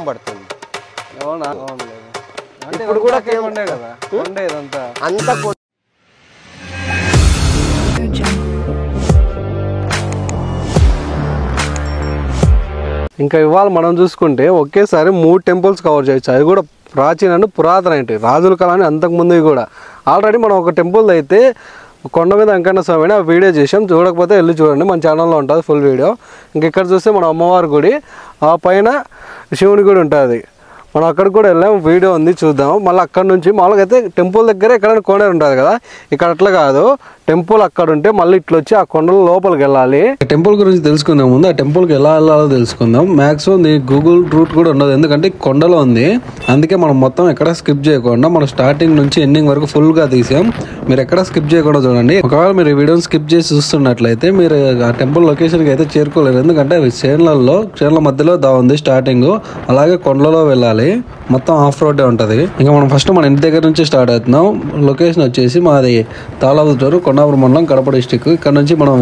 Time పడుతుంది. అవునా? అంటే ఇప్పుడు కూడా ఉండే కదా ఉండేదంతా అంతా ఇంకా ఇవాళ మనం చూసుకుంటే ఒకేసారి 3 టెంపుల్స్ కవర్ చేయొచ్చు. అది కూడా ప్రాచీన పురాతన ఏంటి రాజుల కాలాన్ని అంతకుముందు కూడా. ఆల్రెడీ మనం ఒక టెంపుల్ అయితే కొండ మీద వెంకన్న స్వామి అని ఆ వీడియో చేసాం. చూడకపోతే వెళ్ళి చూడండి, మన ఛానల్లో ఉంటుంది ఫుల్ వీడియో. ఇంక ఇక్కడ చూస్తే మన అమ్మవారి గుడి, ఆ పైన శివుని గుడి ఉంటుంది. మనం అక్కడికి కూడా వెళ్ళాం, వీడియో ఉంది చూద్దాం. మళ్ళీ అక్కడ నుంచి మామూలుగా అయితే టెంపుల్ దగ్గర ఎక్కడైనా కోనేరు ఉంటుంది కదా, ఇక్కడ అట్లా కాదు. టెంపుల్ అక్కడ ఉంటే మళ్ళీ ఇట్లా వచ్చి ఆ కొండల లోపలికి వెళ్ళాలి. టెంపుల్ గురించి తెలుసుకునే ముందు ఆ టెంపుల్కి ఎలా వెళ్ళాలో తెలుసుకుందాం. మ్యాక్సిమం గూగుల్ రూట్ కూడా ఉండదు, ఎందుకంటే కొండలో ఉంది. అందుకే మనం మొత్తం ఎక్కడ స్కిప్ చేయకుండా మనం స్టార్టింగ్ నుంచి ఎండింగ్ వరకు ఫుల్గా తీసాం. మీరు ఎక్కడ స్కిప్ చేయకుండా చూడండి. ఒకవేళ మీరు ఈ వీడియోని స్కిప్ చేసి చూస్తున్నట్లయితే మీరు ఆ టెంపుల్ లొకేషన్కి అయితే చేరుకోలేరు, ఎందుకంటే అవి చేనుల మధ్యలో ఉంది స్టార్టింగ్. అలాగే కొండలలో వెళ్ళాలి, మొత్తం ఆఫ్ రోడ్ ఉంటుంది. ఇంకా మనం ఫస్ట్ మన ఇంటి దగ్గర నుంచి స్టార్ట్ అవుతున్నాం. లొకేషన్ వచ్చేసి మాది తాళాబుతూరు, కొండాపురం మండలం, కడప డిస్టిక్. ఇక్కడ నుంచి మనం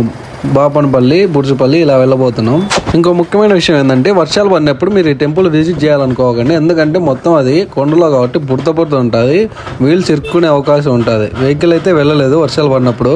బాపనపల్లి, బుర్జుపల్లి ఇలా వెళ్ళబోతున్నాం. ఇంకో ముఖ్యమైన విషయం ఏంటంటే వర్షాలు పడినప్పుడు మీరు ఈ టెంపుల్ విజిట్ చేయాలనుకోకండి, ఎందుకంటే మొత్తం అది కొండలో కాబట్టి బుడత ఉంటుంది, వీల్స్ ఇరుక్కునే అవకాశం ఉంటుంది. వెహికల్ అయితే వెళ్ళలేదు వర్షాలు పడినప్పుడు.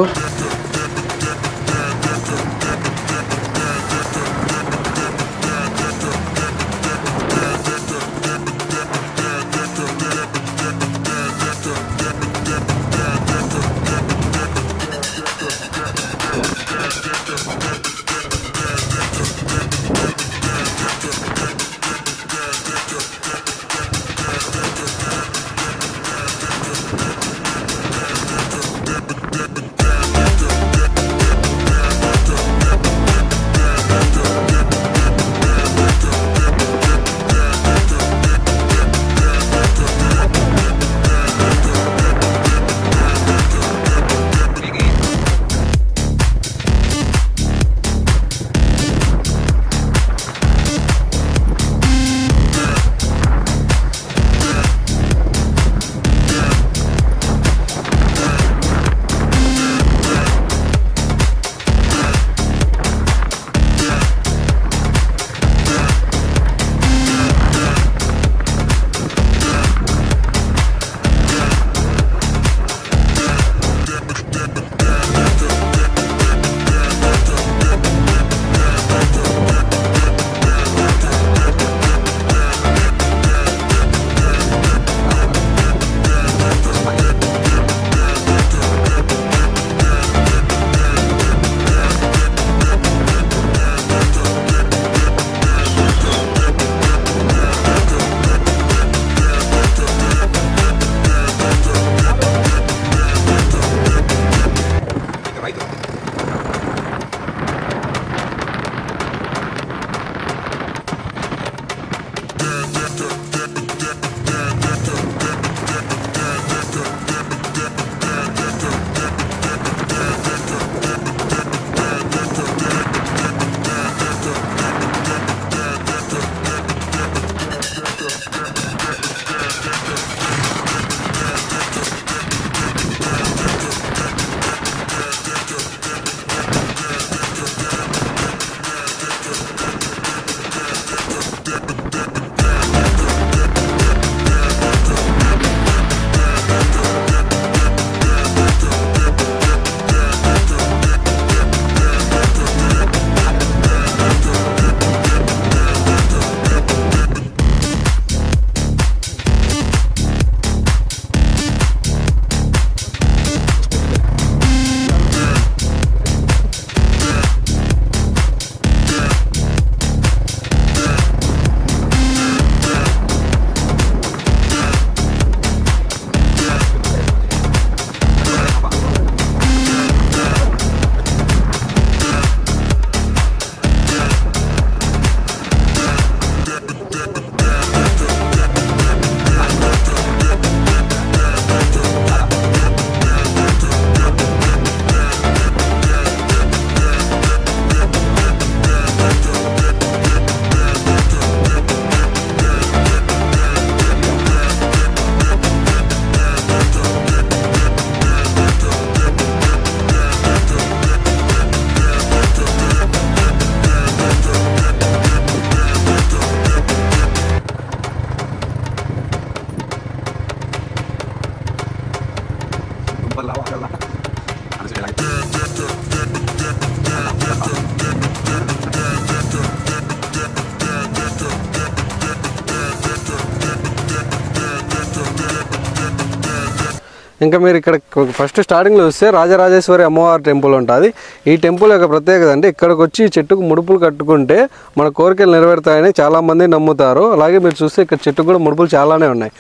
ఇంకా మీరు ఇక్కడ ఫస్ట్ స్టార్టింగ్లో చూస్తే రాజరాజేశ్వరి అమ్మవారి టెంపుల్ ఉంటుంది. ఈ టెంపుల్ యొక్క ప్రత్యేకత అంటే ఇక్కడికి వచ్చి ఈ చెట్టుకు ముడుపులు కట్టుకుంటే మన కోరికలు నెరవేరుతాయని చాలామంది నమ్ముతారు. అలాగే మీరు చూస్తే ఇక్కడ చెట్టుకు కూడా ముడుపులు చాలానే ఉన్నాయి.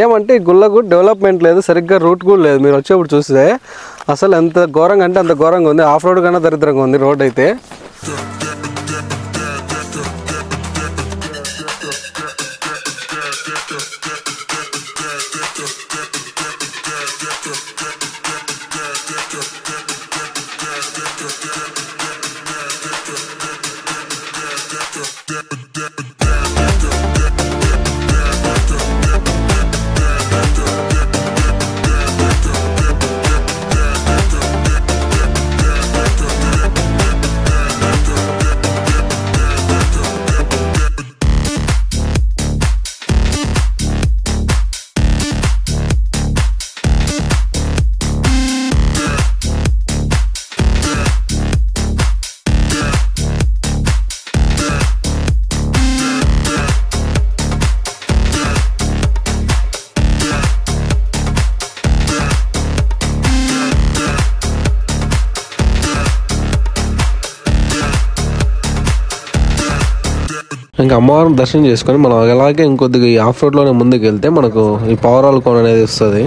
ఏమంటే ఈ గుళ్ళకు డెవలప్మెంట్ లేదు, సరిగ్గా రూట్ కూడా లేదు. మీరు వచ్చేప్పుడు చూస్తే అసలు ఎంత ఘోరంగా అంటే అంత ఘోరంగా ఉంది. ఆఫ్ రోడ్ కన్నా దరిద్రంగా ఉంది రోడ్ అయితే. ఇంకా అమ్మవారిని దర్శనం చేసుకొని మనం అలాగే ఇంకొద్దిగా ఈ ఆఫ్ రోడ్లోనే ముందుకు వెళ్తే మనకు ఈ పవరాల కోన అనేది వస్తుంది.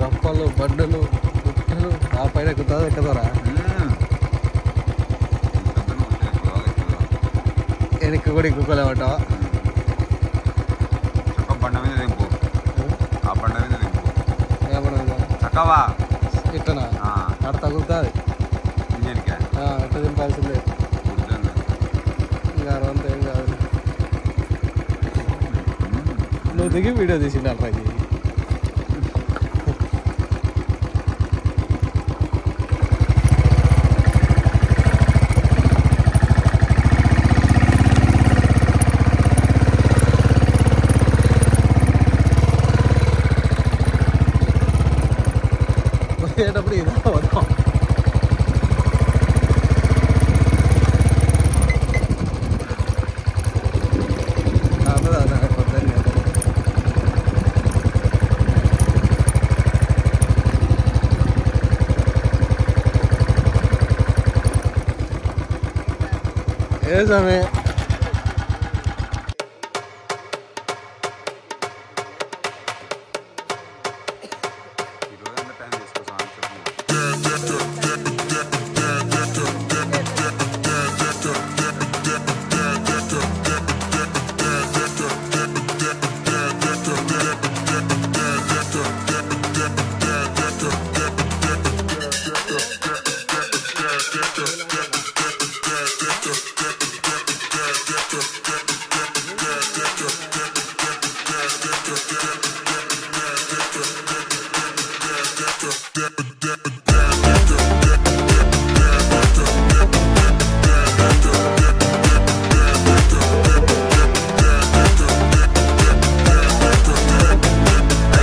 రప్పలు బడ్డలు పుట్టలు ఆ పైన ఎక్కుతుందా ఎక్కుతారా? వెనక్కి కూడా ఎక్కుకోలేమంటావా? బండ మీద దింపు, ఆ బండ మీద దింపు. చక్కవా ఇట్టనా అక్కడ తగులుతుంది ఇంజన్కా ఎట్లా దింపాల్సిందే. ఇంకా అంతా ఏం కాదు. నువ్వు దిగి వీడియో తీసిండాలి రాజీ. వచ్చేటప్పుడు ఇదా వద్దాం. ఏ సమయం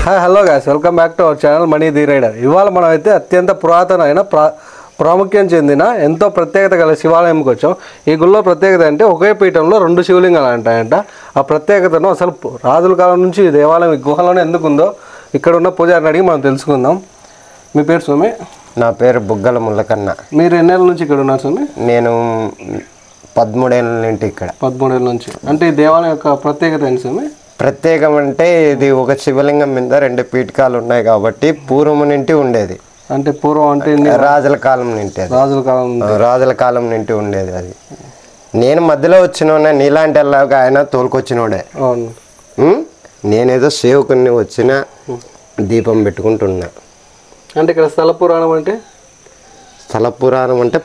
hi hello guys, welcome back to our channel Mani the rider. ఇవాళ మనం అయితే అత్యంత పురాతనమైన ప్రాముఖ్యం చెందిన ఎంతో ప్రత్యేకత గల శివాలయంకి వచ్చాం. ఈ గుళ్ళో ప్రత్యేకత అంటే ఒకే పీఠంలో 2 శివలింగాలు అంటాయంట. ఆ ప్రత్యేకతను అసలు రాజుల కాలం నుంచి ఈ దేవాలయం ఈ గుహలోనే ఎందుకు ఉందో ఇక్కడ ఉన్న పూజారిని అడిగి మనం తెలుసుకుందాం. మీ పేరు స్వామి? నా పేరు బుగ్గల ముల్లకన్న. మీరు ఎన్నేళ్ళ నుంచి ఇక్కడ ఉన్నారు స్వామి? నేను 13 ఏళ్ళ నుండి ఇక్కడ. 13 ఏళ్ళ నుంచి. అంటే ఈ దేవాలయం యొక్క ప్రత్యేకత ఏంటి స్వామి? ప్రత్యేకం అంటే ఇది ఒక శివలింగం మీద 2 పీఠకాలు ఉన్నాయి కాబట్టి పూర్వం నుండి ఉండేది. అంటే పూర్వం అంటే రాజుల కాలం నుండి, రాజుల కాలం నుండి ఉండేది అది. నేను మధ్యలో వచ్చినోడే, నీలాంటి అలాగా ఆయన తోలుకొచ్చినోడే. నేనేదో సేవకుని వచ్చిన దీపం పెట్టుకుంటున్నా. అంటే ఇక్కడ స్థల పురాణం అంటే? స్థల పురాణం అంటే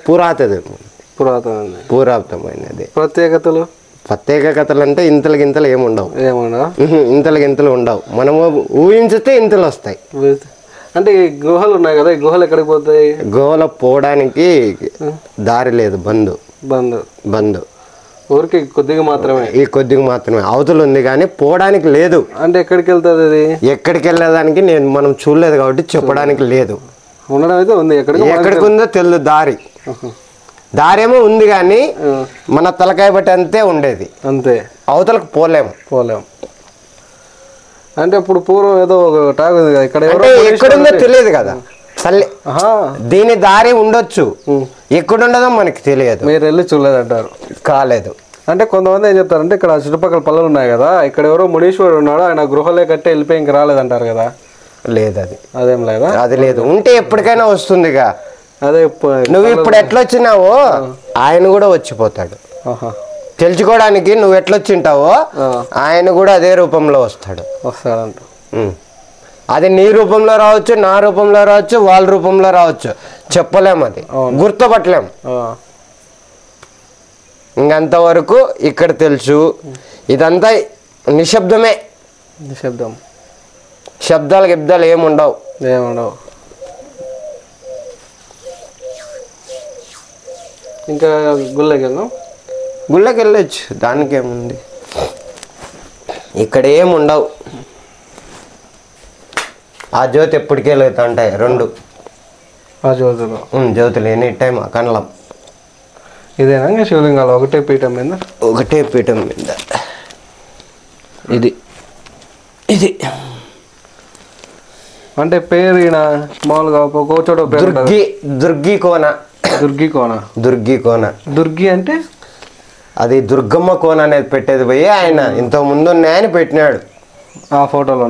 పురాతనమైనది. ప్రత్యేకతలు ప్రత్యేకతలు అంటే ఇంతలు గింతలు ఏముండవు. ఇంతలు ఉండవు. మనము ఊహించితే ఇంతలు వస్తాయి. అంటే ఈ గుహలు ఉన్నాయి కదా, ఈ గుహలు ఎక్కడికి పోతాయి? గుహలో పోవడానికి దారి లేదు. బంద్ ఊరికి కొద్దిగా మాత్రమే అవతల ఉంది కానీ పోవడానికి లేదు. అంటే ఎక్కడికి వెళ్తుంది అది? ఎక్కడికి వెళ్ళడానికి మనం చూడలేదు కాబట్టి చెప్పడానికి లేదు. ఉండడం అయితే ఉంది. ఎక్కడికి ఉందో తెలియదు. దారేమో ఉంది కానీ మన తలకాయ బట్టి అంతే ఉండేది. అంతే. అవతలకు పోలేము. అంటే ఇప్పుడు పూర్వం ఏదో ఒక టాక్ ఉంది కదా, ఇక్కడ ఎక్కడుందో తెలియదు కదా. దీని దారి ఉండొచ్చు, ఎక్కడుండదో మనకి తెలియదు. మీరు వెళ్ళి చూడలేదంటారు? కాలేదు. అంటే కొంతమంది ఏం చెప్తారంటే ఇక్కడ చుట్టుపక్కల పల్లెలు ఉన్నాయి కదా, ఇక్కడ ఎవరో మునీశ్వరుడు ఉన్నాడు, ఆయన గృహలే కట్టే వెళ్ళిపోయి ఇంక రాలేదంటారు కదా. లేదు, అదేం లేదా? అది లేదు. ఉంటే ఎప్పటికైనా వస్తుందిగా. అదే నువ్వు ఇప్పుడు ఎట్లా వచ్చినావో ఆయన కూడా వచ్చిపోతాడు. తెలుసుకోవడానికి నువ్వు ఎట్లొచ్చింటావో ఆయన కూడా అదే రూపంలో వస్తాడంట. అది నీ రూపంలో రావచ్చు, నా రూపంలో రావచ్చు, వాళ్ళ రూపంలో రావచ్చు. చెప్పలేము, అది గుర్తుపట్టలేము. ఇంకంతవరకు ఇక్కడ తెలుసు. ఇదంతా నిశ్శబ్దమే. శబ్దాలు గిబ్దాలు ఏముండవు. ఇంకా గుళ్ళకి వెళ్ళొచ్చు, దానికేముంది. ఇక్కడ ఏముండవు. ఆ జ్యోతి ఎప్పటికీ వెళ్తా ఉంటాయి. 2 జ్యోతులు ఎనీ టైం అఖండం. ఇదేనా శివలింగాలు? ఒకటే పీఠం మీద ఇది అంటే పేరు మామూలుగా చోట దుర్గి కోన. దుర్గి అంటే అది దుర్గమ్మ కోన అనేది పెట్టేది పోయి ఆయన ఇంతకు ముందు ఉన్నాయని పెట్టినాడు. ఆ ఫోటోలో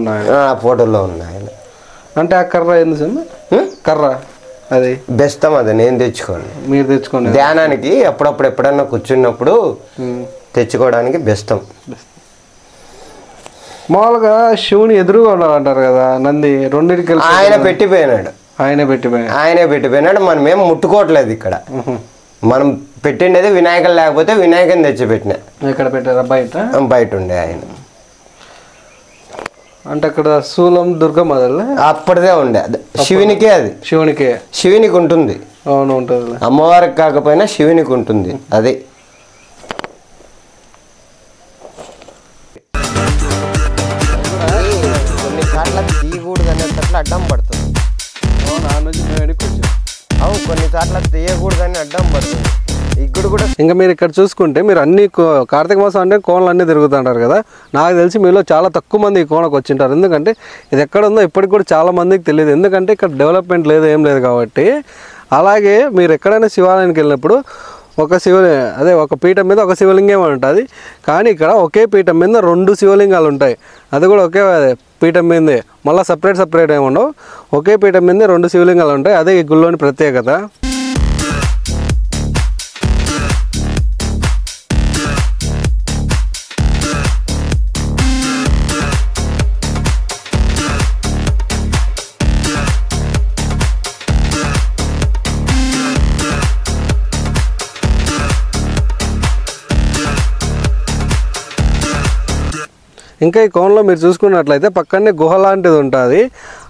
ఉన్నాయి. అంటే ఆ కర్ర కర్ర అది బెస్తం. అది నేను తెచ్చుకోండి, మీరు తెచ్చుకోండి. ధ్యానానికి అప్పుడప్పుడు ఎప్పుడన్నా కూర్చున్నప్పుడు తెచ్చుకోవడానికి బెస్తం. మామూలుగా శివుని ఎదురుగా ఉండాలంటారు కదా, నంది రెండింటికి ఆయనే పెట్టిపోయినాడు. మనం ఏం ముట్టుకోవట్లేదు ఇక్కడ. మనం పెట్టిండేది వినాయకులు, లేకపోతే వినాయకుని తెచ్చిపెట్టినా. ఎక్కడ పెట్టారా? బయట ఉండే ఆయన. అంటే అక్కడ శూలం దుర్గమ్మ అప్పటిదే ఉండే. శివునికే అది. శివునికి ఉంటుంది. అవును, ఉంటుంది. అమ్మవారికి కాకపోయినా శివునికి ఉంటుంది. అది కొన్నిసార్లు తీయకూడదు అనేటట్లు అడ్డం పడుతుంది. కొన్నిసార్లు తీయకూడదని అడ్డం పడుతుంది. ఇంకా మీరు ఇక్కడ చూసుకుంటే మీరు అన్ని కార్తీక మాసం అంటే కోనలు అన్నీ తిరుగుతుంటారు కదా. నాకు తెలిసి మీలో చాలా తక్కువ మంది ఈ కోనకు వచ్చింటారు. ఎందుకంటే ఇది ఎక్కడ ఉందో ఇప్పటికి కూడా చాలా మందికి తెలియదు. ఎందుకంటే ఇక్కడ డెవలప్మెంట్ లేదు, ఏం లేదు కాబట్టి. అలాగే మీరు ఎక్కడైనా శివాలయానికి వెళ్ళినప్పుడు ఒక పీఠం మీద ఒక శివలింగం ఉంటుంది. కానీ ఇక్కడ ఒకే పీఠం మీద 2 శివలింగాలు ఉంటాయి. అది కూడా ఒకే పీఠం మీదే, మళ్ళీ సపరేట్ ఏమి ఉండవు. ఒకే పీఠం మీద 2 శివలింగాలు ఉంటాయి. అదే ఈ గుళ్ళోని ప్రత్యేకత. ఇంకా ఈ కోనలో మీరు చూసుకున్నట్లయితే పక్కనే గుహ లాంటిది ఉంటుంది.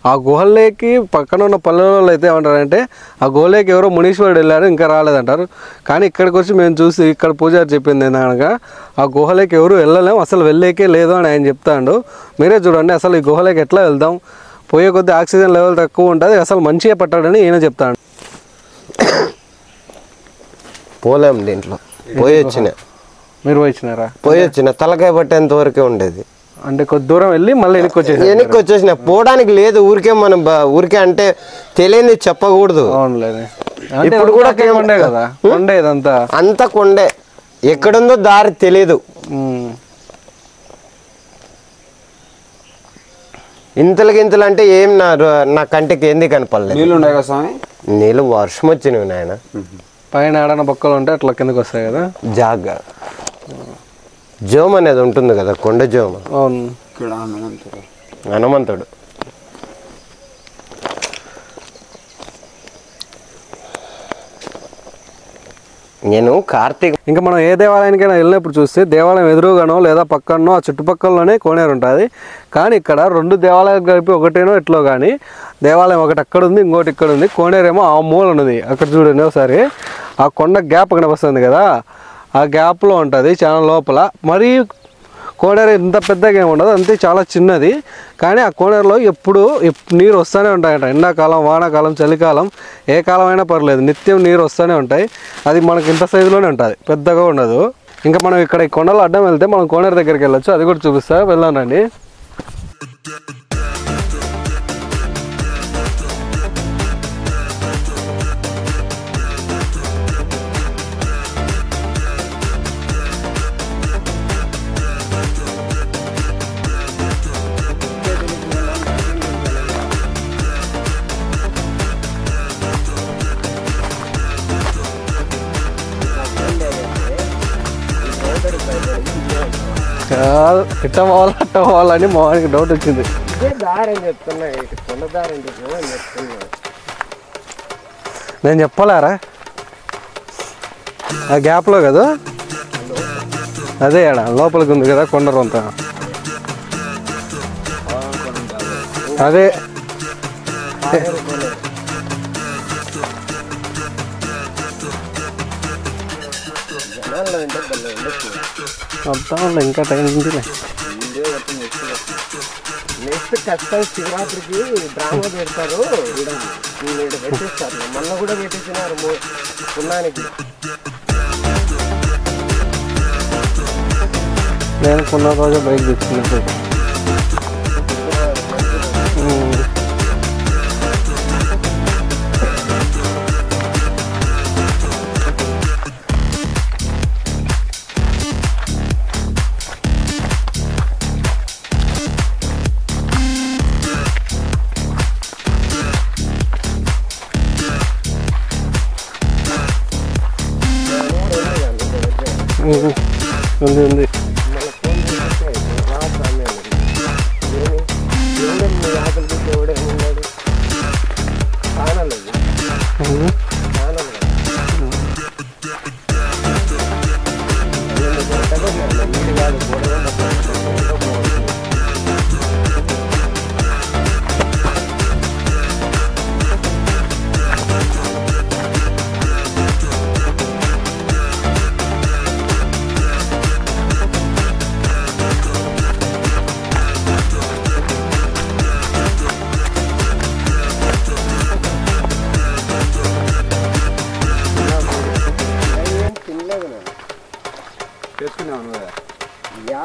ఆ గుహలోకి పక్కన ఉన్న పల్లెల్లో అయితే ఏమంటారంటే ఆ గుహలోకి ఎవరో మునీశ్వరుడు వెళ్ళారు, ఇంకా రాలేదంటారు. కానీ ఇక్కడికి వచ్చి మేము చూసి ఇక్కడ పూజారి చెప్పింది ఏంటనగా ఆ గుహలోకి ఎవరు వెళ్ళలేము, అసలు వెళ్ళేకే లేదు అని ఆయన చెప్తాడు. మీరే చూడండి, అసలు ఈ గుహలోకి ఎట్లా వెళ్దాం, పోయే కొద్దీ ఆక్సిజన్ లెవెల్ తక్కువ ఉంటుంది, అసలు మంచిగా పట్టాడని ఈయన చెప్తాడు. పోలేం దీంట్లో. మీరు పోయిచ్చినారా? పోయొచ్చిన తలకాయ పట్టేంత వరకే ఉండేది. అంటే కొద్ది దూరం వెళ్ళి మళ్ళీ వెనక్కి వచ్చేసిన. పోవడానికి లేదు. ఊరికే మనం ఊరికే అంటే తెలియని చెప్పకూడదు. ఇప్పుడు కూడా కదా కొండేదంతా, అంతా కొండే. ఎక్కడుందో దారి తెలియదు. ఇంతలు అంటే ఏం నా కంటికి ఏంది కనపడలేదు. నీళ్ళు ఉన్నాయి కదా స్వామి? నీళ్ళు వర్షం వచ్చినవి నాయన. పైన ఆడన బొక్కలు ఉంటే అట్లా కిందకి వస్తాయి కదా. జోమ్ అనేది ఉంటుంది కదా, కొండ జోమ్. హనుమంతుడు. నేను కార్తీక ఇంకా మనం ఏ దేవాలయానికైనా వెళ్ళినప్పుడు చూస్తే దేవాలయం ఎదురుగానో లేదా పక్కనో ఆ చుట్టుపక్కలలోనే కోనేరు ఉంటుంది. కానీ ఇక్కడ 2 దేవాలయాలు కలిపి ఒకటేనో ఎట్లో కానీ దేవాలయం ఒకటి అక్కడ ఉంది, ఇంకోటి ఇక్కడ ఉంది. కోనేరేమో ఆ మూల ఉన్నది. అక్కడ చూడండి ఒకసారి, ఆ కొండ గ్యాప్ కనిపిస్తుంది కదా, ఆ గ్యాప్లో ఉంటుంది చాలా లోపల. మరీ కోనేరు ఇంత పెద్దగా ఏమి ఉండదు, అంతే చాలా చిన్నది. కానీ ఆ కోనేరులో ఎప్పుడు నీరు వస్తూనే ఉంటాయంట. ఎండాకాలం, వానాకాలం, చలికాలం, ఏ కాలం అయినా పర్లేదు, నిత్యం నీరు వస్తూనే ఉంటాయి. అది మనకి ఇంత సైజులోనే ఉంటుంది, పెద్దగా ఉండదు. ఇంకా మనం ఇక్కడ ఈ కొండలో అడ్డం వెళ్తే మనం కోనేరు దగ్గరికి వెళ్ళొచ్చు, అది కూడా చూపిస్తా, వెళ్దాం రండి. ఇట్ట పోవాలా అట్ట పోవాలని మావాడికి డౌట్ వచ్చింది. నేను చెప్పలేరా ఆ గ్యాప్లో కదా, అదే ఆడ లోపలికి ఉంది కదా కొండరు అంతా, అదే అర్థం ఇంకా టైం ఉందిలే. నెక్స్ట్ కష్టం శివరాత్రికి డ్రామా పెడతారు, పెట్టేస్తారు. మొన్న కూడా పెట్టేసినారు పున్నానికి. నేను కొన్న రోజు బైక్ తెచ్చుకున్నట్టు ఉంది.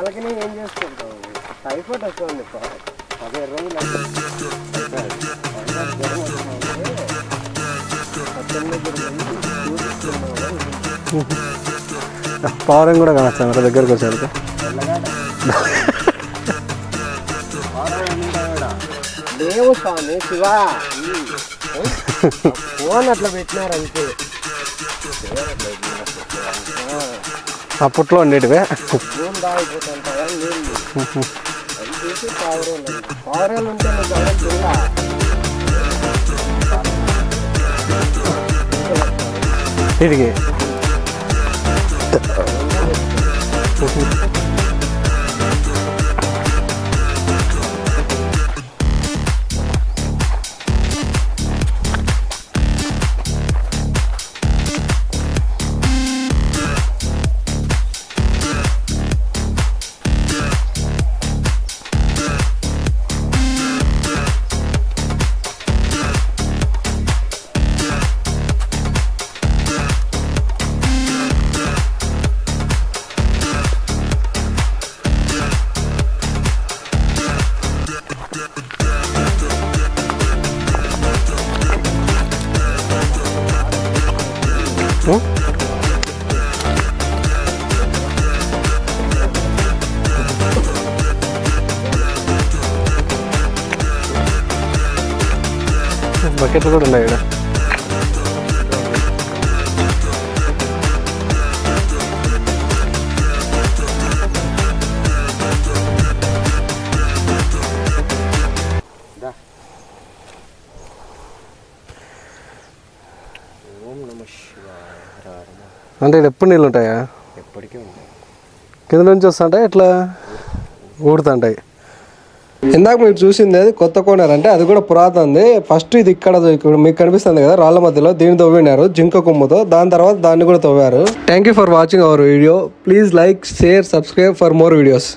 వాళ్ళకనే ఏం చేసుకుంటావు, టైఫాయిడ్ వస్తుంది 15 రోజులు పవరం కూడా కానొస్తాం మరి దగ్గరకు వచ్చారు. లేవు స్వామి శివా, ఫోన్ అట్లా పెట్టినారంతే. అప్పట్లో ఉండేటివే ఫోన్ దాగిపోతుంటాయా నీళ్ళు అది చూసి పావురాలు ఉంటే తిరిగి బకెట్లు కూడా ఉన్నాయి ఇక్కడ. ఓం నమః అంటే ఇది ఎప్పుడు నీళ్ళు ఉంటాయా? ఎప్పటికీ ఉంటాయి. కింద నుంచి వస్తుంటాయి ఇట్లా ఊడుతుంటాయి. ఇందాక మీరు చూసింది అది కొత్త కోనేరు, అంటే అది కూడా పురాతనది. ఫస్ట్ ఇది ఇక్కడ మీకు కనిపిస్తుంది కదా రాళ్ళ మధ్యలో, దీన్ని తవ్వినారు జింక కొమ్ముతో. దాని తర్వాత దాన్ని కూడా తవ్వారు. Thank you for watching our video. Please like, share, subscribe for more videos.